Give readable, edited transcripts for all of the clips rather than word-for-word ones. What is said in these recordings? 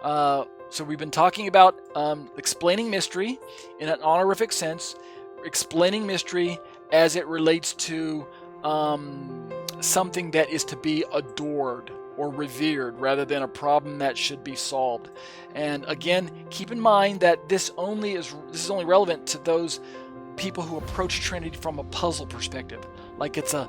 So we've been talking about explaining mystery in an honorific sense, explaining mystery as it relates to something that is to be adored or revered rather than a problem that should be solved. And again, keep in mind that this is only relevant to those people who approach Trinity from a puzzle perspective, like it's a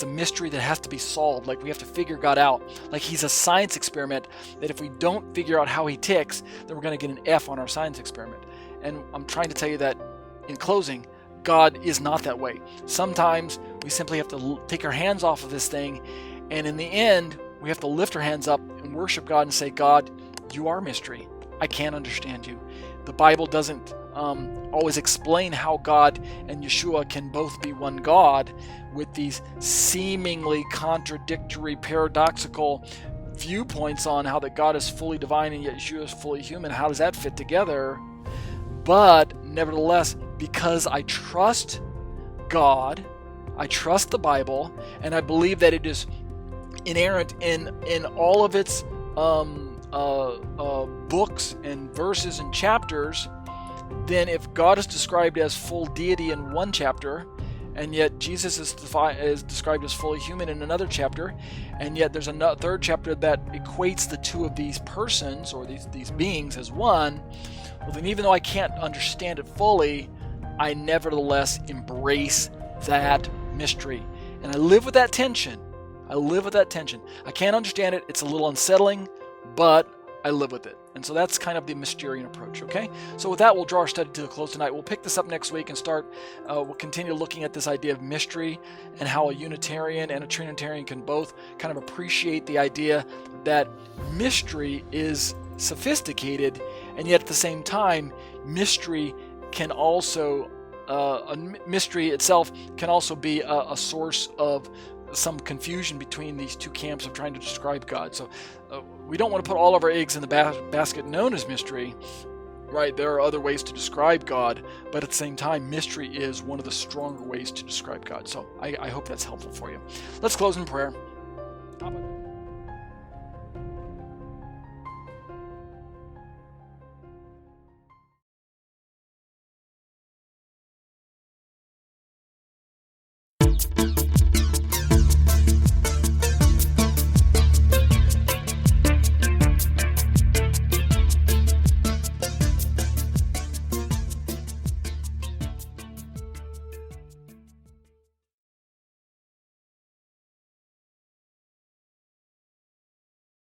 mystery that has to be solved, like we have to figure God out, like he's a science experiment that if we don't figure out how he ticks, then we're going to get an F on our science experiment. And I'm trying to tell you that in closing, God is not that way. Sometimes we simply have to take our hands off of this thing, and in the end, we have to lift our hands up and worship God and say, God, you are mystery. I can't understand you. The Bible doesn't always explain how God and Yeshua can both be one God with these seemingly contradictory, paradoxical viewpoints on how that God is fully divine and yet Yeshua is fully human. How does that fit together? But nevertheless, because I trust God, I trust the Bible, and I believe that it is inerrant in all of its books and verses and chapters, then if God is described as full deity in one chapter, and yet Jesus is described as fully human in another chapter, and yet there's a third chapter that equates the two of these persons or these beings as one, well then even though I can't understand it fully, I nevertheless embrace that mystery. And I live with that tension. I can't understand it. It's a little unsettling, but I live with it. And so that's kind of the Mysterian approach, okay? So with that, we'll draw our study to a close tonight. We'll pick this up next week and we'll continue looking at this idea of mystery and how a Unitarian and a Trinitarian can both kind of appreciate the idea that mystery is sophisticated, and yet at the same time, mystery can also, mystery itself can also be a source of some confusion between these two camps of trying to describe God. So we don't want to put all of our eggs in the basket known as mystery, right? There are other ways to describe God, but at the same time, mystery is one of the stronger ways to describe God. So I hope that's helpful for you. Let's close in prayer.